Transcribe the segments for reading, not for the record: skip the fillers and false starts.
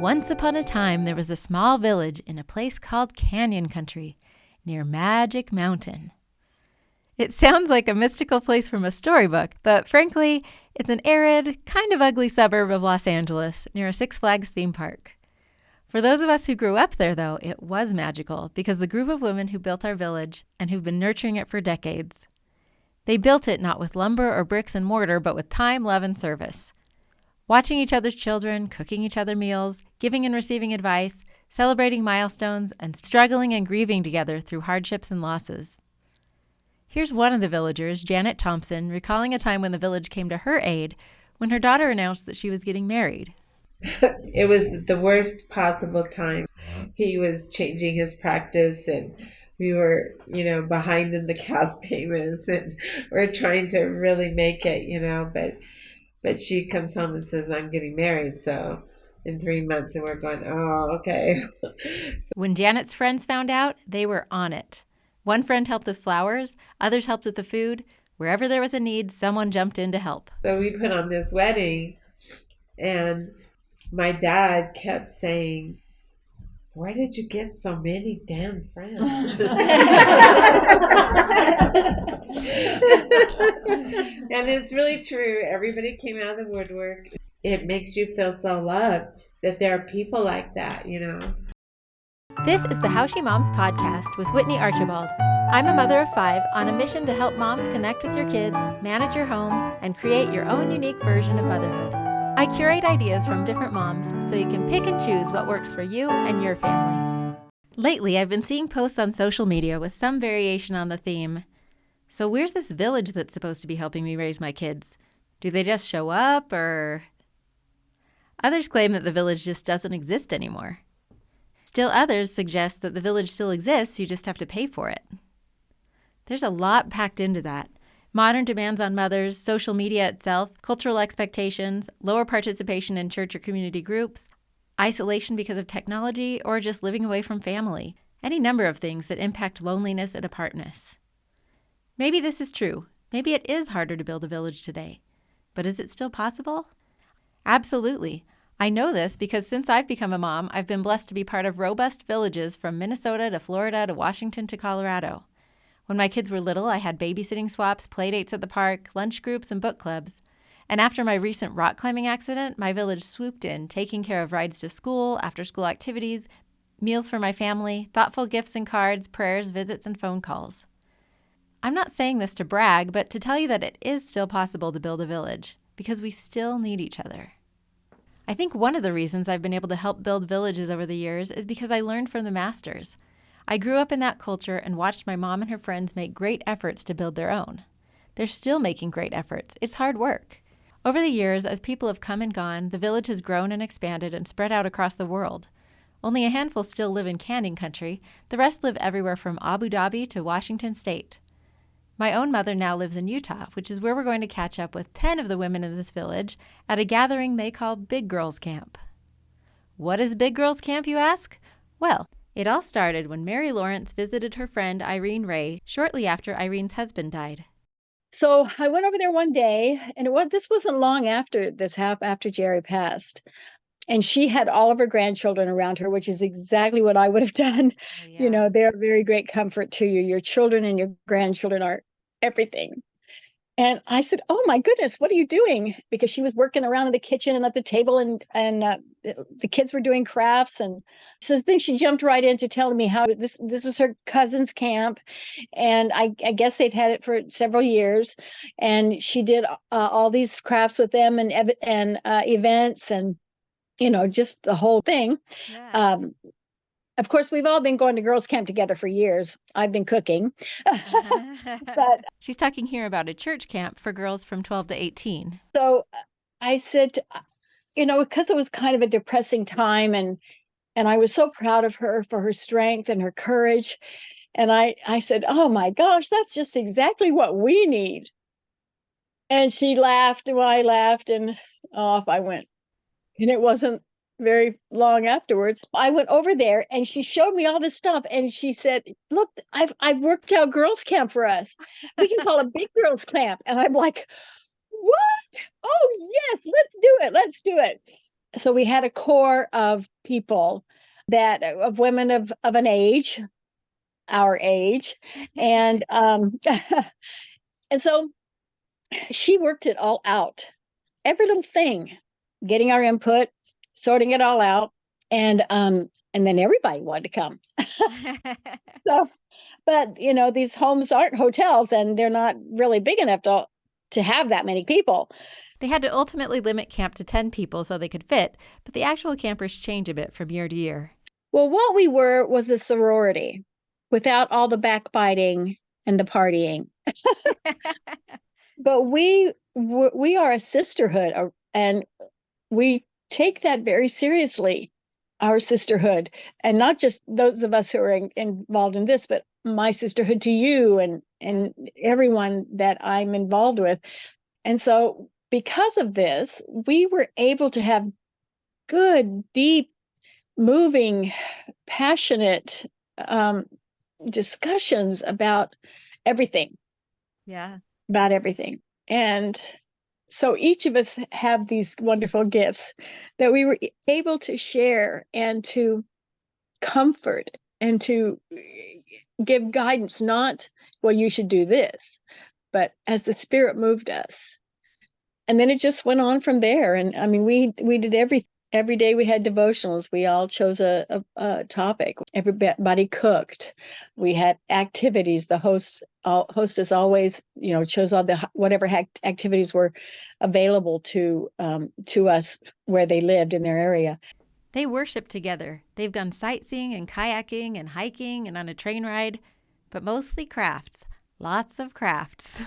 Once upon a time, there was a small village in a place called Canyon Country, near Magic Mountain. It sounds like a mystical place from a storybook, but frankly, it's an arid, kind of ugly suburb of Los Angeles, near a Six Flags theme park. For those of us who grew up there, though, it was magical because the group of women who built our village and who've been nurturing it for decades. They built it not with lumber or bricks and mortar, but with time, love, and service. Watching each other's children, cooking each other meals, giving and receiving advice, celebrating milestones, and struggling and grieving together through hardships and losses. Here's one of the villagers, Janet Thompson, recalling a time when the village came to her aid when her daughter announced that she was getting married. It was the worst possible time. He was changing his practice and we were, behind in the cast payments and we're trying to really make it, but she comes home and says, I'm getting married. So in 3 months, and we're going, oh, okay. When Janet's friends found out, they were on it. One friend helped with flowers, others helped with the food. Wherever there was a need, someone jumped in to help. So we put on this wedding and my dad kept saying, where did you get so many damn friends? And it's really true. Everybody came out of the woodwork. It makes you feel so loved that there are people like that, This is the How She Moms podcast with Whitney Archibald. I'm a mother of 5 on a mission to help moms connect with your kids, manage your homes, and create your own unique version of motherhood. I curate ideas from different moms so you can pick and choose what works for you and your family. Lately, I've been seeing posts on social media with some variation on the theme, so where's this village that's supposed to be helping me raise my kids? Do they just show up, or... Others claim that the village just doesn't exist anymore. Still others suggest that the village still exists, you just have to pay for it. There's a lot packed into that. Modern demands on mothers, social media itself, cultural expectations, lower participation in church or community groups, isolation because of technology, or just living away from family. Any number of things that impact loneliness and apartness. Maybe this is true. Maybe it is harder to build a village today. But is it still possible? Absolutely. I know this because since I've become a mom, I've been blessed to be part of robust villages from Minnesota to Florida to Washington to Colorado. When my kids were little, I had babysitting swaps, play dates at the park, lunch groups, and book clubs. And after my recent rock climbing accident, my village swooped in, taking care of rides to school, after-school activities, meals for my family, thoughtful gifts and cards, prayers, visits, and phone calls. I'm not saying this to brag, but to tell you that it is still possible to build a village, because we still need each other. I think one of the reasons I've been able to help build villages over the years is because I learned from the masters. I grew up in that culture and watched my mom and her friends make great efforts to build their own. They're still making great efforts. It's hard work. Over the years, as people have come and gone, the village has grown and expanded and spread out across the world. Only a handful still live in Canyon Country. The rest live everywhere from Abu Dhabi to Washington State. My own mother now lives in Utah, which is where we're going to catch up with 10 of the women in this village at a gathering they call Big Girls Camp. What is Big Girls Camp, you ask? Well, it all started when Mary Lawrence visited her friend Irene Ray shortly after Irene's husband died. So I went over there one day, and this wasn't long after after Jerry passed. And she had all of her grandchildren around her, which is exactly what I would have done. Oh, yeah. They're a very great comfort to you. Your children and your grandchildren are everything. And I said, oh, my goodness, what are you doing? Because she was working around in the kitchen and at the table, and the kids were doing crafts. And so then she jumped right into telling me how this was her cousin's camp. And I guess they'd had it for several years. And she did all these crafts with them and events and, just the whole thing. Yeah. Of course, we've all been going to girls' camp together for years. I've been cooking. But she's talking here about a church camp for girls from 12 to 18. So I said, because it was kind of a depressing time, and I was so proud of her for her strength and her courage. And I said, oh my gosh, that's just exactly what we need. And she laughed, and I laughed, and off I went. And it wasn't very long afterwards, I went over there and she showed me all this stuff. And she said, look, I've worked out girls' camp for us. We can call it Big Girls Camp. And I'm like, what? Oh, yes, let's do it. Let's do it. So we had a core of people of women of an age, our age, and and so she worked it all out, every little thing, getting our input, sorting it all out, and then everybody wanted to come. So, but these homes aren't hotels, and they're not really big enough to have that many people. They had to ultimately limit camp to 10 people so they could fit, but the actual campers change a bit from year to year. Well, what we were was a sorority without all the backbiting and the partying. But we are a sisterhood, and we take that very seriously, our sisterhood, and not just those of us who are involved in this, but my sisterhood to you and everyone that I'm involved with. And so because of this, we were able to have good, deep, moving, passionate discussions about everything. Yeah. About everything. And so each of us have these wonderful gifts that we were able to share and to comfort and to give guidance, not, well, you should do this, but as the Spirit moved us. And then it just went on from there. And I mean, we did every day we had devotionals. We all chose a topic. Everybody cooked. We had activities. The hostess always, chose all the whatever activities were available to us where they lived in their area. They worship together. They've gone sightseeing and kayaking and hiking and on a train ride, but mostly crafts. Lots of crafts.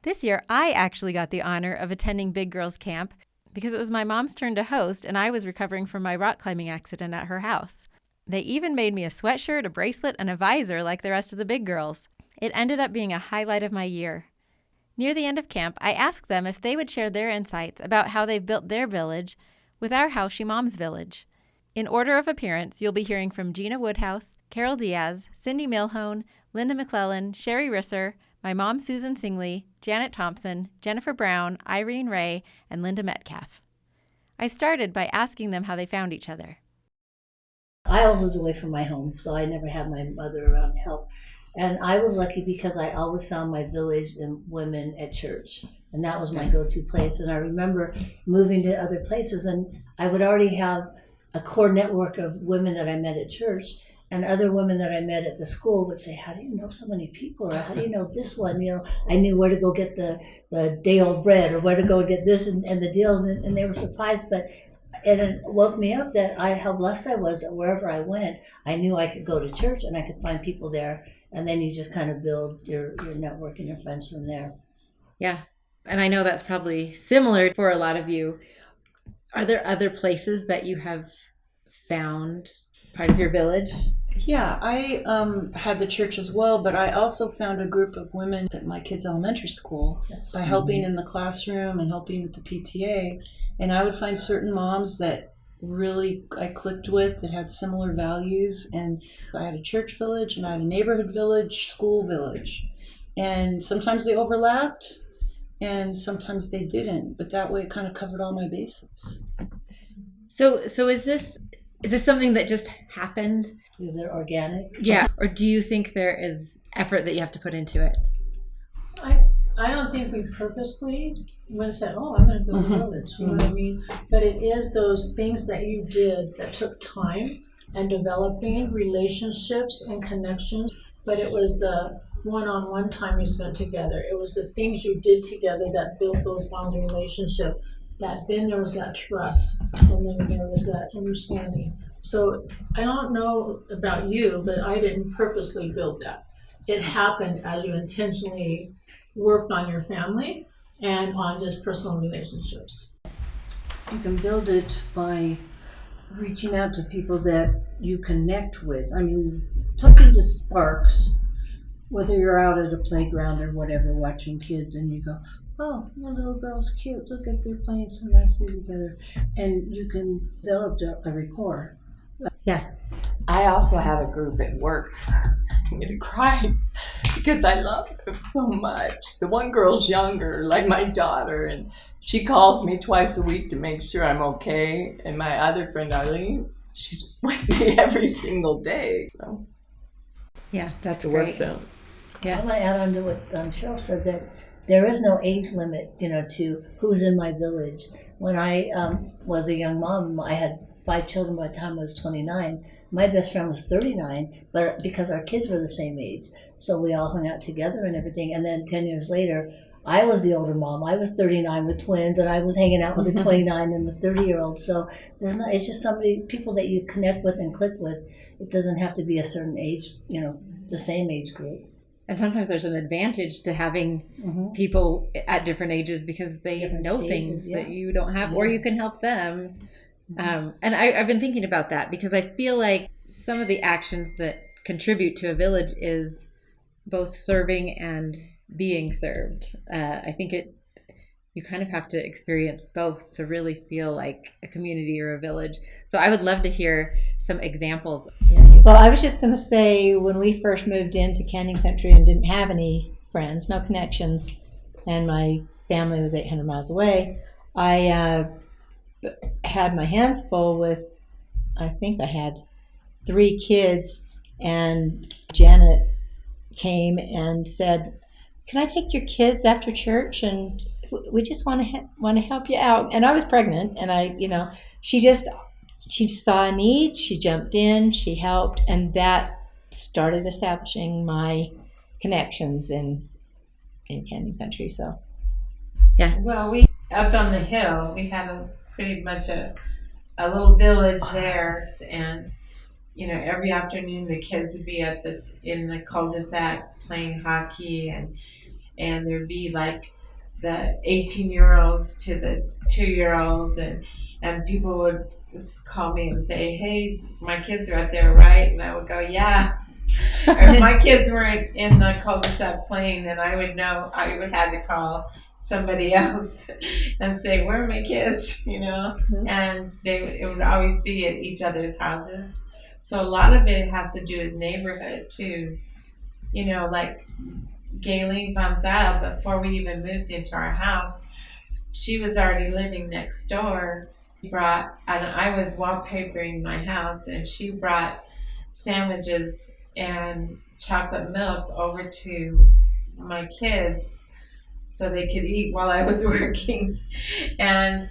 This year, I actually got the honor of attending Big Girls Camp because it was my mom's turn to host and I was recovering from my rock climbing accident at her house. They even made me a sweatshirt, a bracelet, and a visor like the rest of the big girls. It ended up being a highlight of my year. Near the end of camp, I asked them if they would share their insights about how they've built their village with our How She Moms village. In order of appearance, you'll be hearing from Gina Woodhouse, Carol Diaz, Cindy Milhone, Linda McClellan, Sherry Risser, my mom Susan Singley, Janet Thompson, Jennifer Brown, Irene Ray, and Linda Metcalf. I started by asking them how they found each other. I always lived away from my home, so I never had my mother around to help. And I was lucky because I always found my village and women at church. And that was my go-to place. And I remember moving to other places, and I would already have a core network of women that I met at church. And other women that I met at the school would say, how do you know so many people? Or how do you know this one? I knew where to go get the day-old bread or where to go get this and the deals. And they were surprised. But it woke me up that how blessed I was that wherever I went, I knew I could go to church and I could find people there. And then you just kind of build your network and your friends from there. Yeah. And I know that's probably similar for a lot of you. Are there other places that you have found part of your village? Yeah, I had the church as well, but I also found a group of women at my kids' elementary school by helping in the classroom and helping with the PTA. And I would find certain moms that really I clicked with that had similar values. And I had a church village and I had a neighborhood village, school village. And sometimes they overlapped and sometimes they didn't. But that way it kind of covered all my bases. So is this something that just happened? Is it organic? Yeah. Or do you think there is effort that you have to put into it? I don't think we purposely went and said, I'm going to build a village. You know what I mean? But it is those things that you did that took time and developing relationships and connections. But it was the one-on-one time you spent together. It was the things you did together that built those bonds of relationship. That then there was that trust, and then there was that understanding. So I don't know about you, but I didn't purposely build that. It happened as you intentionally worked on your family and on just personal relationships. You can build it by reaching out to people that you connect with. I mean, something just sparks, whether you're out at a playground or whatever watching kids and you go, oh, my little girl's cute, look at they're playing so nicely together. And you can develop a rapport. Yeah. I also have a group at work. I'm going to cry because I love them so much. The one girl's younger, like my daughter, and she calls me twice a week to make sure I'm okay. And my other friend Arlene, she's with me every single day. So Yeah, that's It great. works out. Yeah. I want to add on to what Cheryl said, that there is no age limit, to who's in my village. When I was a young mom, I had 5 children by the time I was 29. My best friend was 39, but because our kids were the same age, so we all hung out together and everything. And then 10 years later, I was the older mom. I was 39 with twins, and I was hanging out with the 29 and the 30-year-old. So it's just people that you connect with and click with. It doesn't have to be a certain age, the same age group. And sometimes there's an advantage to having people at different ages because they Different know stages, things yeah. that you don't have, or you can help them. And I've been thinking about that because I feel like some of the actions that contribute to a village is both serving and being served. I think you kind of have to experience both to really feel like a community or a village. So I would love to hear some examples. Well, I was just going to say, when we first moved into Canyon Country and didn't have any friends, no connections, and my family was 800 miles away, I had my hands full with, I think I had 3 kids, and Janet came and said, "Can I take your kids after church? And we just want to help you out." And I was pregnant, and she saw a need, she jumped in, she helped, and that started establishing my connections in Canyon Country. So, Yeah. Well, we up on the hill, we had pretty much a little village there, and every afternoon the kids would be in the cul-de-sac playing hockey, and there'd be like the 18-year-olds to the 2-year-olds, and people would call me and say, "Hey, my kids are out there, right?" And I would go, "Yeah." Or if my kids weren't in the cul-de-sac playing, then I would know I would have to call somebody else and say, "Where are my kids?" And it would always be at each other's houses. So a lot of it has to do with neighborhood too. Like Gayleen Bonzal, before we even moved into our house, she was already living next door. And I was wallpapering my house, and she brought sandwiches and chocolate milk over to my kids so they could eat while I was working. And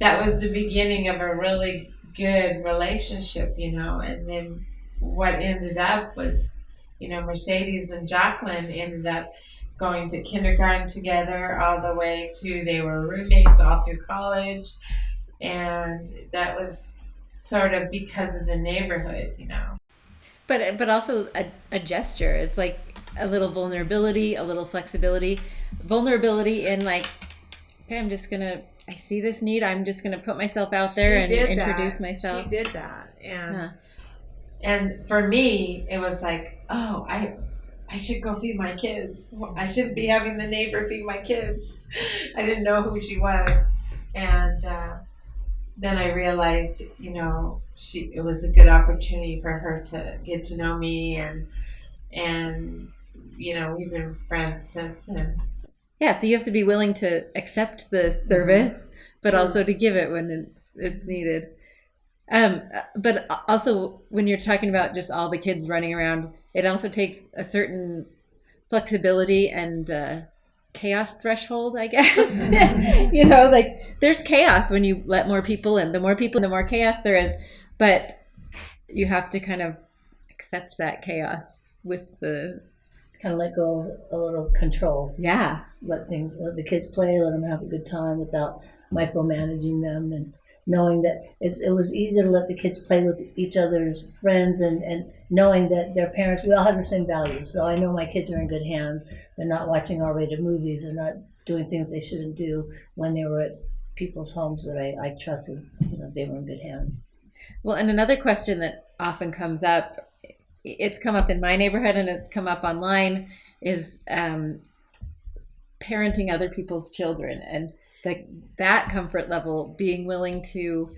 that was the beginning of a really good relationship, and then what ended up was, Mercedes and Jacqueline ended up going to kindergarten together all the way to, they were roommates all through college. And that was sort of because of the neighborhood, But also a gesture. It's like a little vulnerability, a little flexibility. Vulnerability in like, okay, I see this need, I'm just going to put myself out there and introduce myself. She did that. And for me, it was like, oh, I should go feed my kids. I shouldn't be having the neighbor feed my kids. I didn't know who she was. And then I realized, it was a good opportunity for her to get to know me, and we've been friends since then. Yeah, so you have to be willing to accept the service, but also to give it when it's needed. But also when you're talking about just all the kids running around, it also takes a certain flexibility and chaos threshold, I guess. Like there's chaos when you let more people in. The more people, the more chaos there is. But you have to kind of accept that chaos with the Kind of let go of a little control. Yeah. Let the kids play, let them have a good time without micromanaging them, and knowing that it was easy to let the kids play with each other's friends, and knowing that their parents, we all have the same values. So I know my kids are in good hands. They're not watching R-rated movies. They're not doing things they shouldn't do when they were at people's homes that I trusted. They were in good hands. Well, and another question that often comes up, it's come up in my neighborhood and it's come up online, is parenting other people's children, and that comfort level, being willing to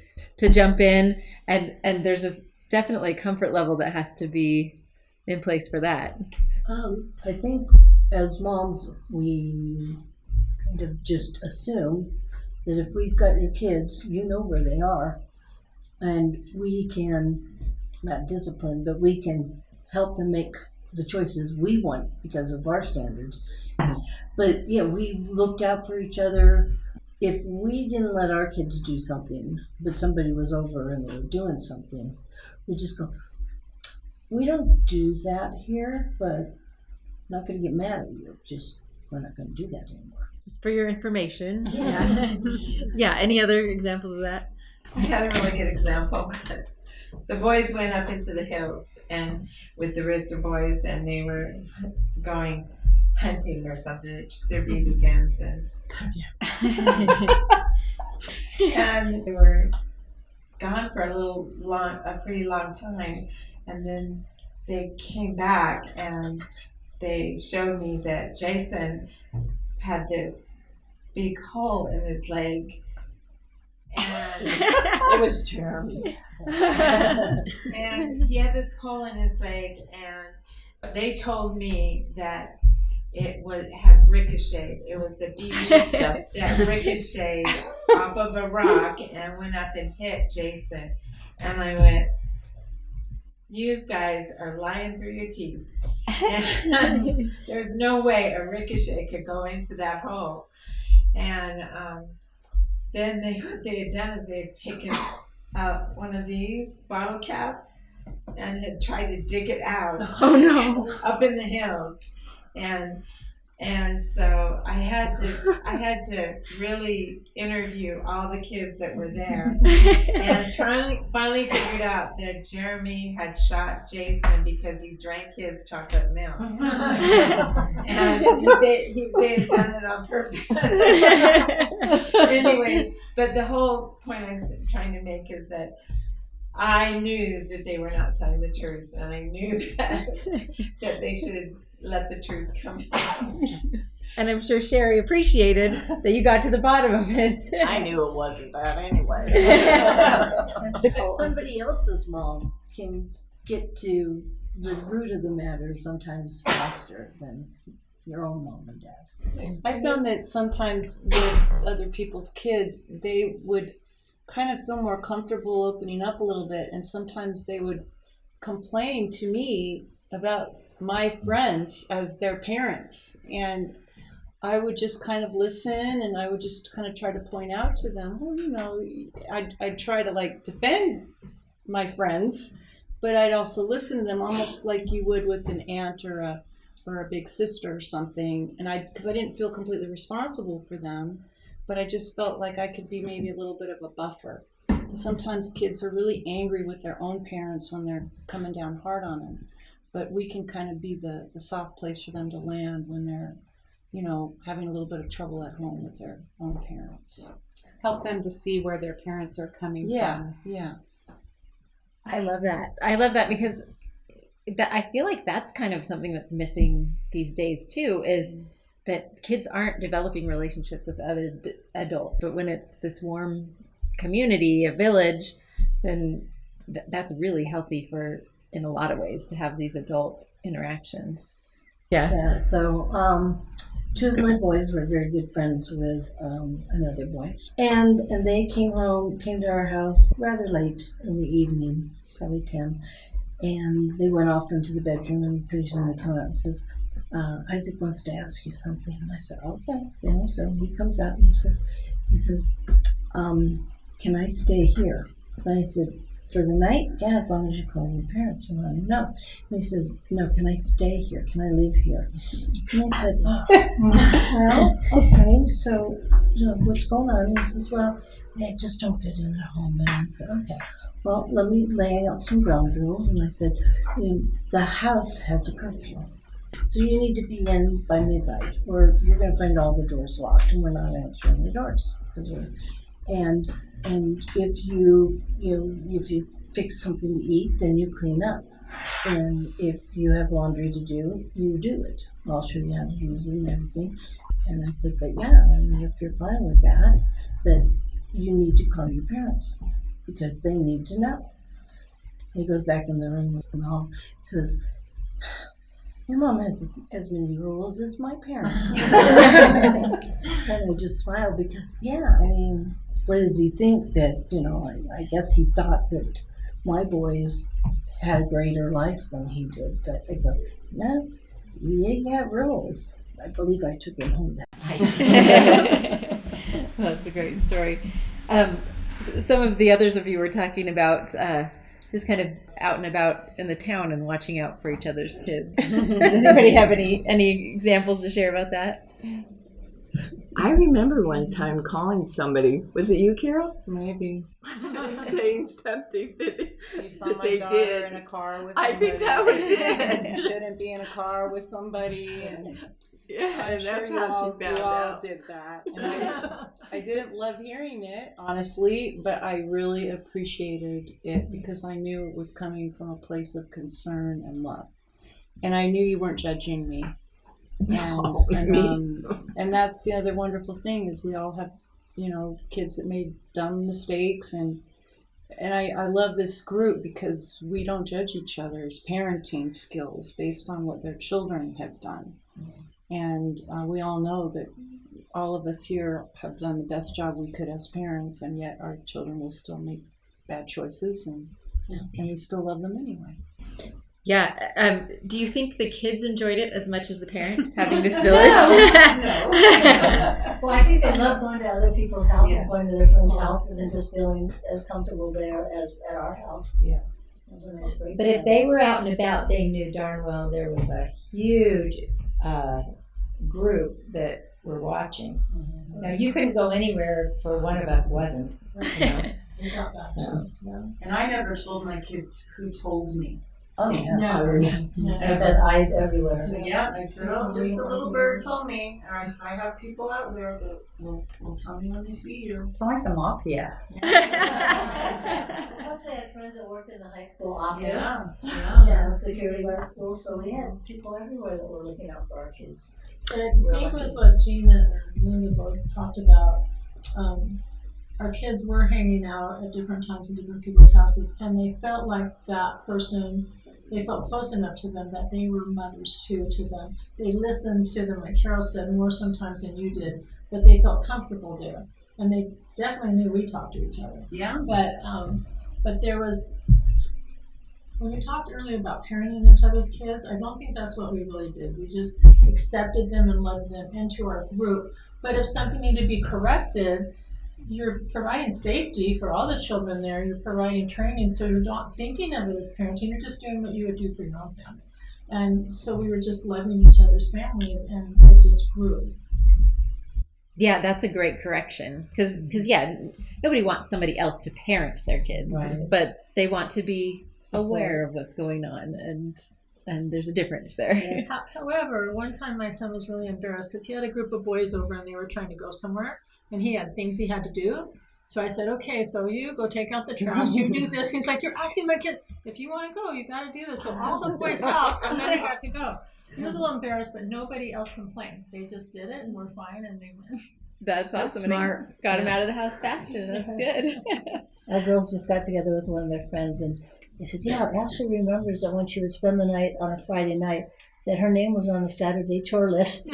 jump in, and there's a definitely comfort level that has to be in place for that. I think as moms, we kind of just assume that if we've got your kids, you know where they are, and we can, not discipline, but we can help them make the choices we want because of our standards. But yeah, we looked out for each other. If we didn't let our kids do something, but somebody was over and they were doing something, we just go, we don't do that here, but I'm not going to get mad at you. Just, we're not going to do that anymore. Just for your information. Yeah. Yeah. Any other examples of that? I had a really good example. The boys went up into the hills and with the Rooster Boys, and they were going hunting or something. Their BB guns and and they were gone for a pretty long time, and then they came back and they showed me that Jason had this big hole in his leg. And It was Jeremy. and he had this hole in his leg, and they told me that it would have ricocheted. It was the BB that ricocheted off of a rock and went up and hit Jason. And I went, you guys are lying through your teeth. And there's no way a ricochet could go into that hole. And then what they had done is they had taken one of these bottle caps and had tried to dig it out. Oh no! Up in the hills, and so I had to really interview all the kids that were there, and finally figured out that Jeremy had shot Jason because he drank his chocolate milk, and they had done it on purpose. Anyways, but the whole point I'm trying to make is that I knew that they were not telling the truth, and I knew that they should let the truth come out. And I'm sure Sherry appreciated that you got to the bottom of it. I knew it wasn't that anyway. And somebody else's mom can get to the root of the matter sometimes faster than your own mom and dad. I found that sometimes with other people's kids, they would kind of feel more comfortable opening up a little bit, and sometimes they would complain to me about my friends as their parents, and I would just kind of listen, and I would just kind of try to point out to them, well, you know, I'd try to like defend my friends, but I'd also listen to them almost like you would with an aunt or a big sister or something, and because I didn't feel completely responsible for them, but I just felt like I could be maybe a little bit of a buffer. And sometimes kids are really angry with their own parents when they're coming down hard on them, but we can kind of be the soft place for them to land when they're, you know, having a little bit of trouble at home with their own parents. Help them to see where their parents are coming from. Yeah. I love that. I love that because I feel like that's kind of something that's missing these days too, is that kids aren't developing relationships with other adults. But when it's this warm community, a village, then that's really healthy in a lot of ways to have these adult interactions. Yeah, so two of my boys were very good friends with another boy. And they came to our house rather late in the evening, probably 10. And they went off into the bedroom, and pretty soon they come out and says, Isaac wants to ask you something. And I said, okay. You know, so he comes out and he says, can I stay here? And I said, for the night? Yeah, as long as you call your parents. And I went, no. And he says, no, can I stay here? Can I live here? And I said, well, okay, so you know, what's going on? And he says, well, I just don't fit in at home. And I said, okay, well, let me lay out some ground rules. And I said, the house has a curfew. So you need to be in by midnight, or you're going to find all the doors locked, and we're not answering the doors and if you fix something to eat, then you clean up, and if you have laundry to do, you do it. I'll show you how to use it and everything. And I said, but yeah, I mean, if you're fine with that, then you need to call your parents because they need to know. He goes back in the room in the hall. He says, your mom has as many rules as my parents. And I just smiled because, yeah, I mean, what does he think that, I guess he thought that my boys had a greater life than he did. But I go, no, you ain't got rules. I believe I took him home that night. That's a great story. Some of the others of you were talking about just kind of out and about in the town and watching out for each other's kids. Does anybody have any examples to share about that? I remember one time calling somebody. Was it you, Carol? Maybe. Saying something that, You saw that my they daughter did. in a car with I somebody. think that was You it. shouldn't be in a car with somebody. And Yeah, I'm and sure that's you how all, she found you all out. did that. And I didn't love hearing it, honestly, but I really appreciated it because I knew it was coming from a place of concern and love. And I knew you weren't judging me. And that's the other wonderful thing is we all have, kids that made dumb mistakes and I love this group because we don't judge each other's parenting skills based on what their children have done. And we all know that all of us here have done the best job we could as parents, and yet our children will still make bad choices, and we still love them anyway. Yeah. Do you think the kids enjoyed it as much as the parents having this village? Well, I think they love going to other people's houses, going to their friends' houses, and just feeling as comfortable there as at our house. Yeah. It was a nice break. But if they were out and about, they knew darn well there was a huge group that were watching. Now, you couldn't go anywhere where one of us wasn't. We got back to So. us, yeah. And I never told my kids who told me. Oh, yeah. No. I said eyes everywhere. So yeah, I said, oh, just a little bird told me. And I said, I have people out there that will tell me when they see you. It's like the mafia. Plus, we had friends that worked in the high school office. Yeah. The security guard school, so we had people everywhere that were looking out for our kids. But I think with what Gina and Mindy both talked about, our kids were hanging out at different times in different people's houses, and they felt like that person, they felt close enough to them that they were mothers too to them. They listened to them, like Carol said, more sometimes than you did, but they felt comfortable there. And they definitely knew we talked to each other. Yeah. But there was, when we talked earlier about parenting each other's kids, I don't think that's what we really did. We just accepted them and loved them into our group. But if something needed to be corrected, you're providing safety for all the children there. You're providing training, so you're not thinking of it as parenting. You're just doing what you would do for your own family. And so we were just loving each other's families, and it just grew. Yeah, that's a great correction. Because nobody wants somebody else to parent their kids. Right. But they want to be aware of what's going on. And there's a difference there. Yes. However, one time my son was really embarrassed because he had a group of boys over and they were trying to go somewhere. And he had things he had to do. So I said, okay, so you go take out the trash, you do this. He's like, you're asking my kid, if you want to go, you got to do this. So all the boys helped, and then he got to go. He was a little embarrassed, but nobody else complained. They just did it, and we're fine, and they went. That's awesome. Smart. Got him out of the house faster. That's good. Our girls just got together with one of their friends, and they said, yeah, Ashley remembers that when she would spend the night on a Friday night, that her name was on the Saturday chore list.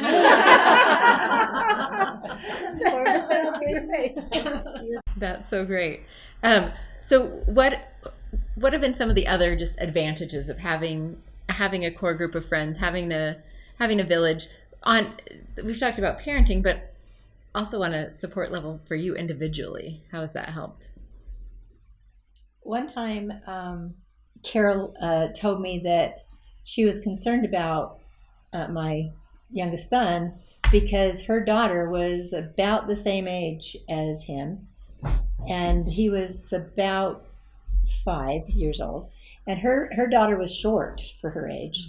That's so great. So what have been some of the other just advantages of having a core group of friends, having a village? We've talked about parenting, but also on a support level for you individually. How has that helped? One time, Carol told me that she was concerned about my youngest son because her daughter was about the same age as him, and he was about 5 years old, and her daughter was short for her age.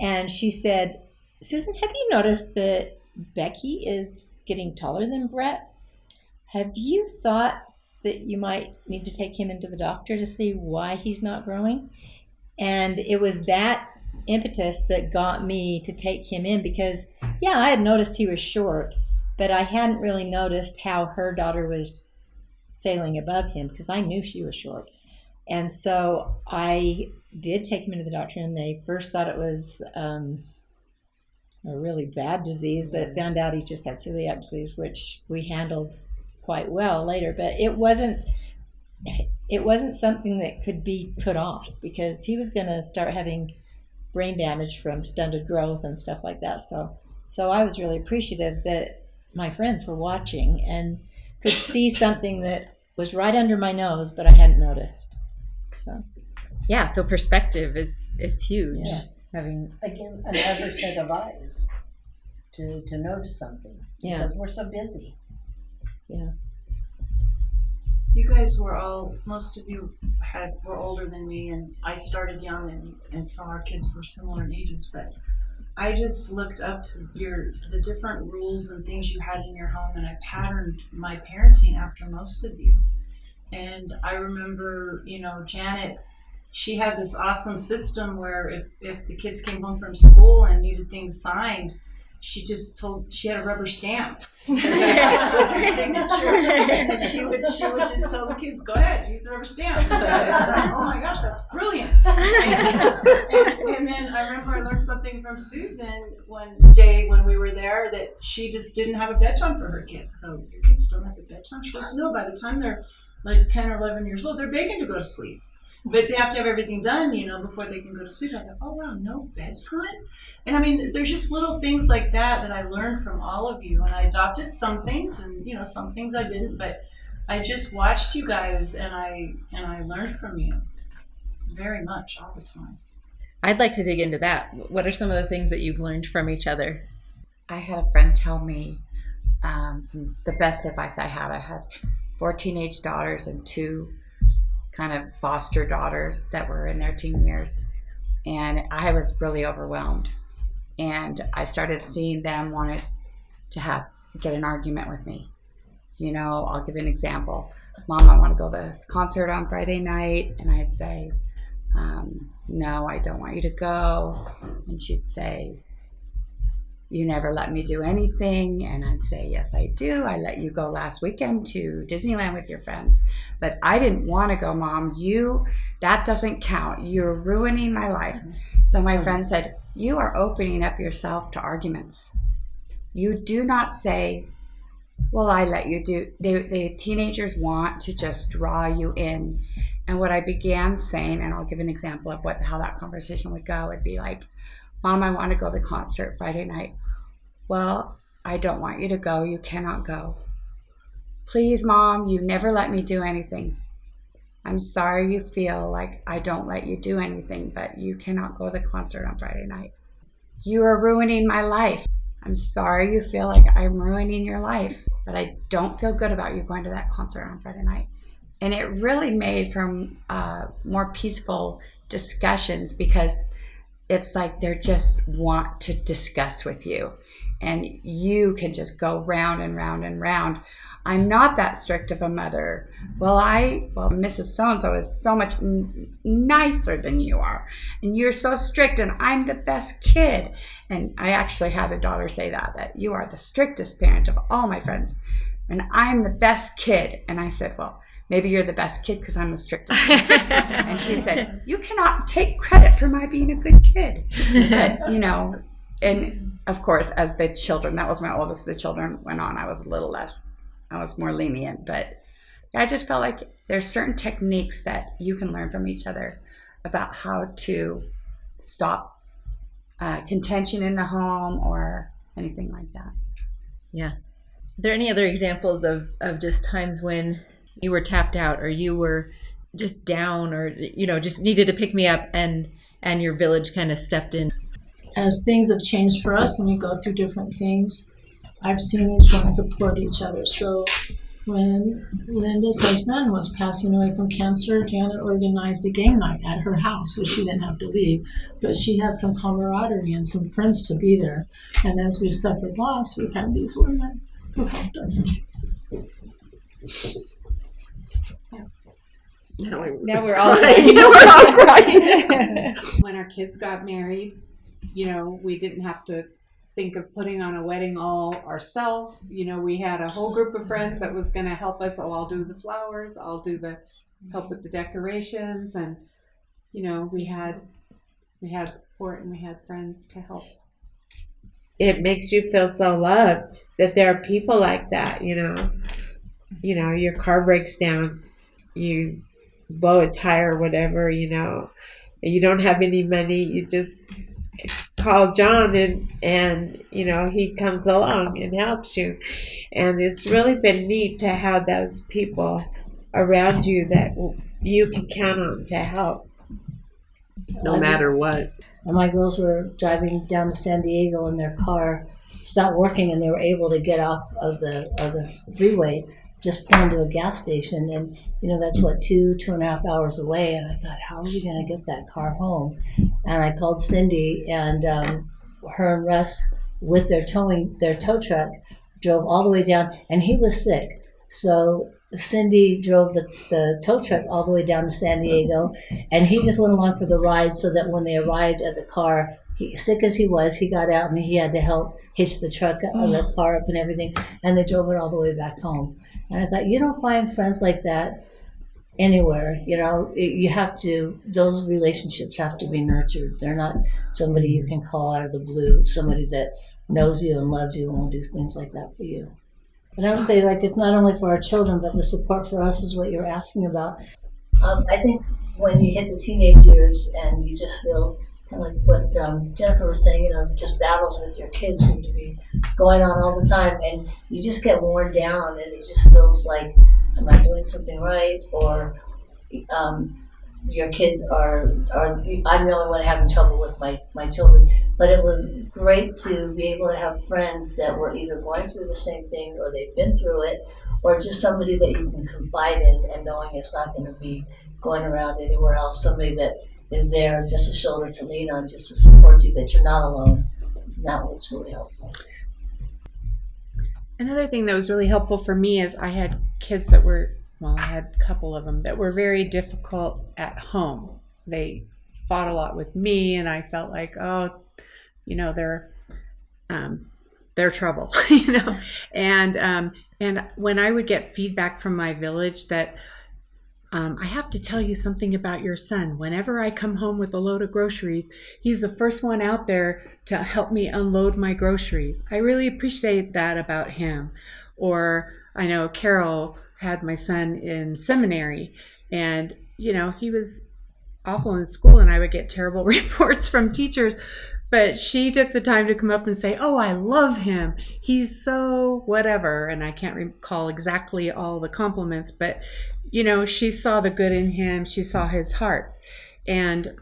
And she said, Susan, have you noticed that Becky is getting taller than Brett? Have you thought that you might need to take him into the doctor to see why he's not growing? And it was that impetus that got me to take him in because, yeah, I had noticed he was short, but I hadn't really noticed how her daughter was sailing above him because I knew she was short. And so I did take him into the doctor, and they first thought it was a really bad disease, but found out he just had celiac disease, which we handled quite well later. But it wasn't something that could be put off, because he was going to start having brain damage from stunted growth and stuff like that. So I was really appreciative that my friends were watching and could see something that was right under my nose, but I hadn't noticed. So Yeah, so perspective is huge. Yeah. Having Again, another set of eyes to notice something. Yeah. Because we're so busy. Yeah. You guys were most of you were older than me, and I started young, and some of our kids were similar in ages, but I just looked up to the different rules and things you had in your home, and I patterned my parenting after most of you. And I remember, Janet, she had this awesome system where if the kids came home from school and needed things signed, she had a rubber stamp with her signature, and she would just tell the kids, "Go ahead, use the rubber stamp." Oh my gosh, that's brilliant! And then I remember I learned something from Susan one day when we were there, that she just didn't have a bedtime for her kids. Oh, your kids don't have a bedtime? She goes, "No, by the time they're like 10 or 11 years old, they're begging to go to sleep. But they have to have everything done, before they can go to sleep." I thought, oh wow, no bedtime? And I mean, there's just little things like that I learned from all of you. And I adopted some things, and some things I didn't, but I just watched you guys, and I learned from you very much all the time. I'd like to dig into that. What are some of the things that you've learned from each other? I had a friend tell me the best advice I had. I had 4 teenage daughters and 2 kind of foster daughters that were in their teen years, and I was really overwhelmed, and I started seeing them wanted to get an argument with me. I'll give you an example. "Mom, I want to go to this concert on Friday night," and I'd say, "No, I don't want you to go," and she'd say, "You never let me do anything." And I'd say, "Yes, I do. I let you go last weekend to Disneyland with your friends. But I didn't want to go, Mom. That doesn't count. You're ruining my life." So my friend said, "You are opening up yourself to arguments. You do not say, well, I let you do." The teenagers want to just draw you in. And what I began saying, and I'll give an example of how that conversation would go, it'd be like, "Mom, I want to go to the concert Friday night." "Well, I don't want you to go. You cannot go." "Please, Mom, you never let me do anything." "I'm sorry you feel like I don't let you do anything, but you cannot go to the concert on Friday night." "You are ruining my life." "I'm sorry you feel like I'm ruining your life, but I don't feel good about you going to that concert on Friday night." And it really made for more peaceful discussions, because it's like they just want to discuss with you, and you can just go round and round and round. "I'm not that strict of a mother." Well, Mrs. So-and-so is so much nicer than you are, and you're so strict, and I'm the best kid. And I actually had a daughter say that "You are the strictest parent of all my friends, and I'm the best kid." And I said, "Well, maybe you're the best kid because I'm the strictest." And she said, "You cannot take credit for my being a good kid." But, and of course, as the children, that was my oldest, the children went on, I was more lenient. But I just felt like there's certain techniques that you can learn from each other about how to stop contention in the home or anything like that. Yeah. Are there any other examples of just times when you were tapped out, or you were just down, or just needed to pick me up, and your village kind of stepped in? As things have changed for us and we go through different things, I've seen each one support each other. So when Linda's husband was passing away from cancer, Janet organized a game night at her house, so she didn't have to leave, but she had some camaraderie and some friends to be there. And as we've suffered loss, we've had these women who helped us. Now we're all crying. When our kids got married, we didn't have to think of putting on a wedding all ourselves. We had a whole group of friends that was going to help us. "Oh, I'll do the flowers. I'll do help with the decorations." And, we had support, and we had friends to help. it makes you feel so loved that there are people like that, your car breaks down, you blow a tire or whatever, you don't have any money, you just call John and he comes along and helps you. And it's really been neat to have those people around you that you can count on to help. No matter what. And my girls were driving down to San Diego and their car stopped working and they were able to get off of the freeway, just pull into a gas station. And, that's what, 2.5 hours away. And I thought, how are we going to get that car home? And I called Cindy, and her and Russ, with their tow truck, drove all the way down, and he was sick. So Cindy drove the tow truck all the way down to San Diego, and he just went along for the ride so that when they arrived at the car, sick as he was, he got out and he had to help hitch the car up and everything, and they drove it all the way back home. And I thought, you don't find friends like that anywhere. You have to, those relationships have to be nurtured. They're not somebody you can call out of the blue. It's somebody that knows you and loves you and will do things like that for you. But I would say, it's not only for our children, but the support for us is what you're asking about. I think when you hit the teenage years and you just feel kind of like what Jennifer was saying, just battles with your kids seem to be going on all the time, and you just get worn down, and it just feels like, am I doing something right? Or your kids are I'm the only one having trouble with my children. But it was great to be able to have friends that were either going through the same things, or they've been through it, or just somebody that you can confide in and knowing it's not going to be going around anywhere else, somebody that is there, just a shoulder to lean on, just to support you, that you're not alone. And that was really helpful. Another thing that was really helpful for me is I had kids that were, I had a couple of them that were very difficult at home. They fought a lot with me, and I felt like, they're trouble, And when I would get feedback from my village that I have to tell you something about your son. Whenever I come home with a load of groceries, he's the first one out there to help me unload my groceries. I really appreciate that about him. Or I know Carol had my son in seminary, and, he was awful in school, and I would get terrible reports from teachers. But she took the time to come up and say, oh, I love him. He's so whatever. And I can't recall exactly all the compliments, but, she saw the good in him. She saw his heart. And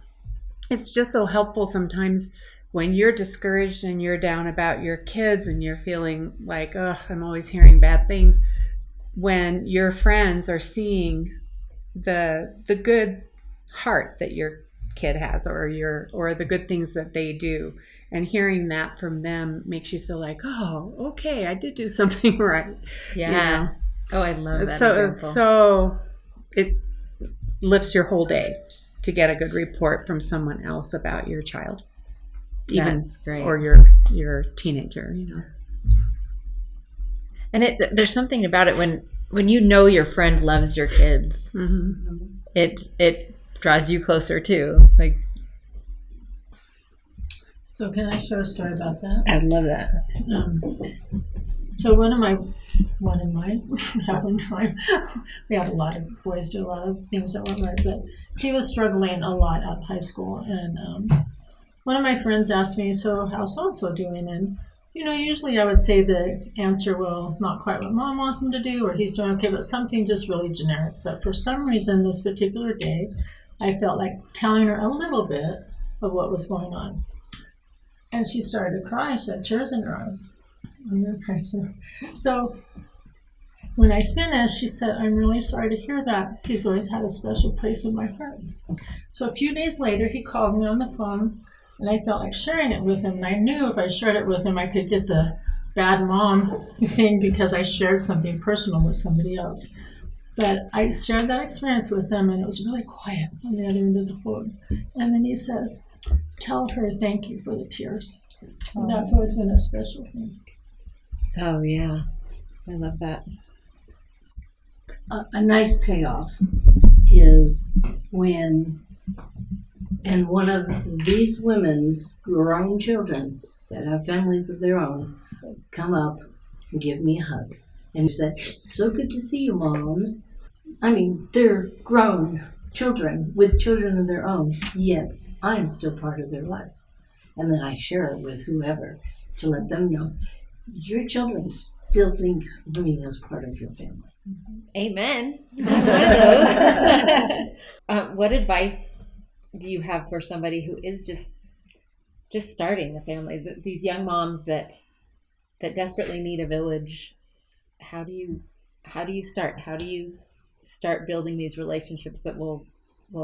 it's just so helpful sometimes when you're discouraged and you're down about your kids and you're feeling like, I'm always hearing bad things, when your friends are seeing the good heart that your kid has, or the good things that they do, and hearing that from them makes you feel like, oh, okay, I did do something right. Yeah. Oh, I love that. So it lifts your whole day to get a good report from someone else about your child, even That's great. or your teenager. And there's something about it when your friend loves your kids. Mm-hmm. It draws you closer too. So can I share a story about that? I love that. So one of mine, at one time, we had a lot of boys do a lot of things that weren't right, but he was struggling a lot at high school. And one of my friends asked me, so how's so-and-so doing? And, usually I would say the answer, well, not quite what mom wants him to do, or he's doing okay, but something just really generic. But for some reason, this particular day, I felt like telling her a little bit of what was going on. And she started to cry. She had tears in her eyes. So when I finished, she said, I'm really sorry to hear that. He's always had a special place in my heart. So a few days later, he called me on the phone, and I felt like sharing it with him. And I knew if I shared it with him, I could get the bad mom thing because I shared something personal with somebody else. But I shared that experience with him, and it was really quiet on the other end of the phone. And then he says, tell her thank you for the tears. And that's always been a special thing. Oh, yeah. I love that. A nice payoff is when, and one of these women's grown children that have families of their own come up and give me a hug and say, "So good to see you, Mom." I mean, they're grown children with children of their own, yet I'm still part of their life. And then I share it with whoever to let them know your children still think of me as part of your family. Amen. I'm one of those. What advice do you have for somebody who is just starting a family? These young moms that desperately need a village. How do you start? How do you start building these relationships that will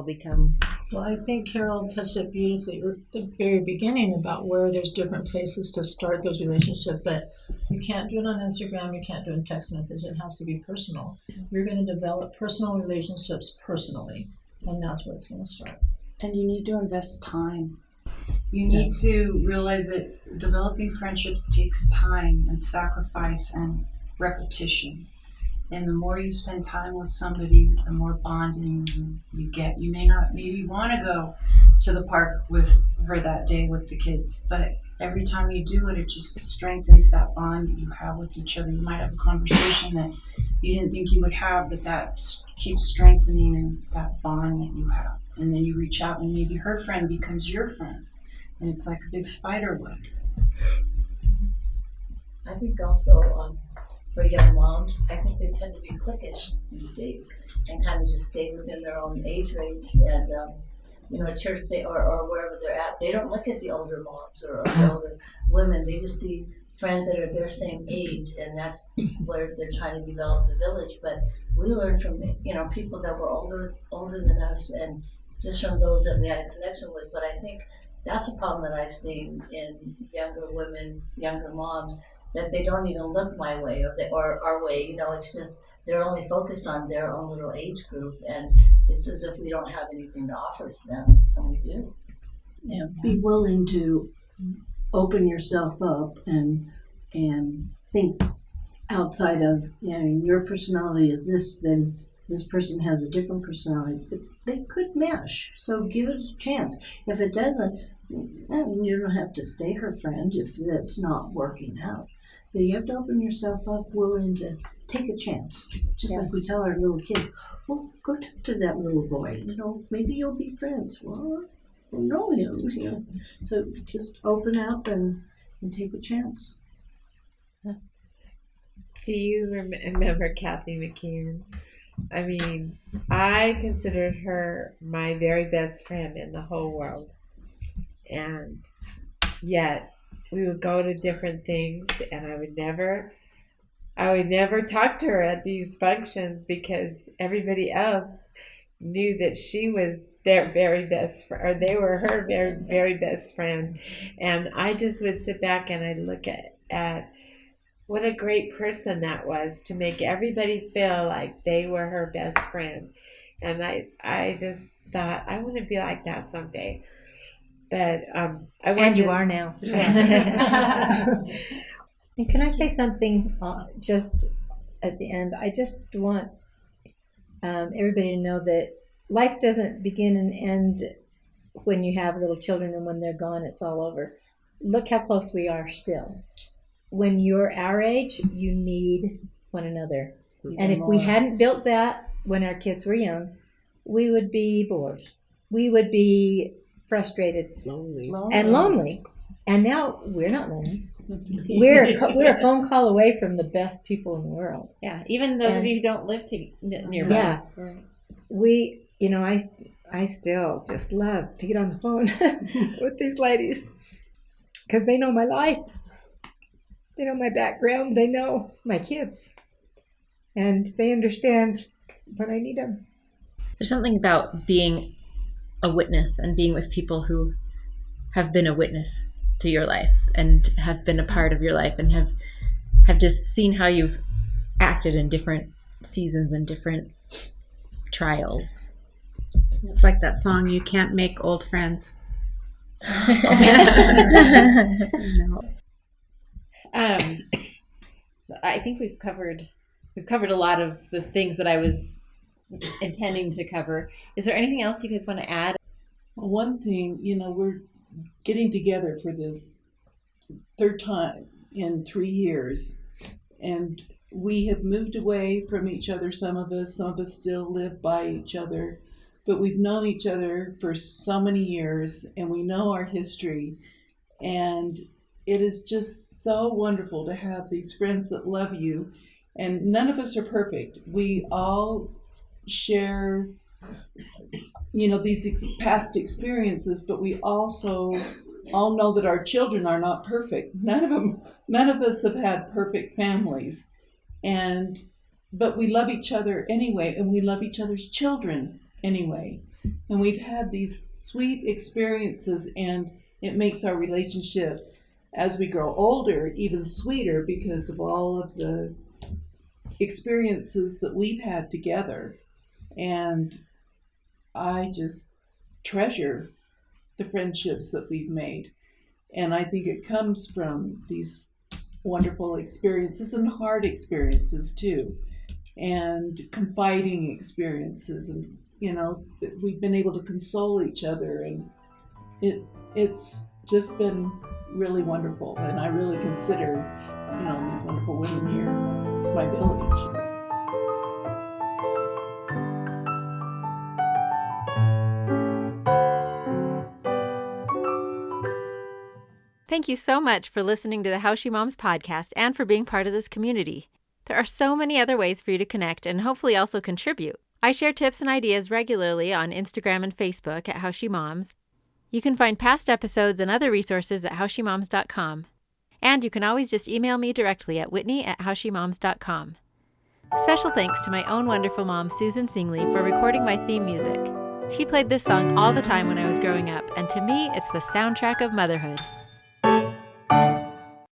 become? Well, I think Carol touched it beautifully at the very beginning about where there's different places to start those relationships, but you can't do it on Instagram, you can't do it in text message, it has to be personal. You're going to develop personal relationships personally, and that's where it's going to start. And you need to invest time. You need to realize that developing friendships takes time and sacrifice and repetition. And the more you spend time with somebody, the more bonding you get. You may not maybe want to go to the park with her that day with the kids, but every time you do it, it just strengthens that bond that you have with each other. You might have a conversation that you didn't think you would have, but that keeps strengthening in that bond that you have. And then you reach out and maybe her friend becomes your friend. And it's like a big spider web. I think also for young moms, I think they tend to be cliquish these days and kind of just stay within their own age range. And, at church or wherever they're at, they don't look at the older moms or the older women. They just see friends that are their same age, and that's where they're trying to develop the village. But we learned from, people that were older than us, and just from those that we had a connection with. But I think that's a problem that I've seen in younger women, younger moms, that they don't even look my way or our way. It's just they're only focused on their own little age group, and it's as if we don't have anything to offer to them, and we do. Yeah, be willing to open yourself up and think outside of, your personality is this, then this person has a different personality, but they could mesh. So give it a chance. If it doesn't, you don't have to stay her friend if that's not working out. But you have to open yourself up, willing to take a chance. Just like we tell our little kid, well, go talk to that little boy. Maybe you'll be friends. Well, we'll know him. So just open up and take a chance. Do you remember Kathy McKeon? I mean, I considered her my very best friend in the whole world. And yet we would go to different things, and I would never talk to her at these functions because everybody else knew that she was their very best friend, or they were her very, very best friend. And I just would sit back and I'd look at what a great person that was to make everybody feel like they were her best friend. And I just thought, I want to be like that someday. But and you are now. And can I say something just at the end? I just want everybody to know that life doesn't begin and end when you have little children, and when they're gone, it's all over. Look how close we are still. When you're our age, you need one another. And if we hadn't built that when our kids were young, we would be bored. We would be frustrated, lonely. And now we're not lonely. We're a phone call away from the best people in the world. Yeah, even those of you who don't live nearby. Yeah, we. I still just love to get on the phone with these ladies because they know my life, they know my background, they know my kids, and they understand when I need them. There's something about being a witness and being with people who have been a witness to your life and have been a part of your life and have just seen how you've acted in different seasons and different trials. It's like that song, "You Can't Make Old Friends." No. So I think we've covered a lot of the things that I was intending to cover. Is there anything else you guys want to add? One thing, we're getting together for third time in 3 years. And we have moved away from each other, some of us still live by each other, but we've known each other for so many years and we know our history. And it is just so wonderful to have these friends that love you. And none of us are perfect. We all share, these past experiences, but we also all know that our children are not perfect. None of us have had perfect families. But we love each other anyway, and we love each other's children anyway. And we've had these sweet experiences, and it makes our relationship as we grow older even sweeter because of all of the experiences that we've had together. And I just treasure the friendships that we've made. And I think it comes from these wonderful experiences and hard experiences too, and confiding experiences, and we've been able to console each other, and it's just been really wonderful. And I really consider these wonderful women here my village. Thank you so much for listening to the How She Moms podcast and for being part of this community. There are so many other ways for you to connect and hopefully also contribute. I share tips and ideas regularly on Instagram and Facebook at How She Moms. You can find past episodes and other resources at howshemoms.com. And you can always just email me directly at whitney@howshemoms.com. Special thanks to my own wonderful mom, Susan Singley, for recording my theme music. She played this song all the time when I was growing up, and to me, it's the soundtrack of motherhood.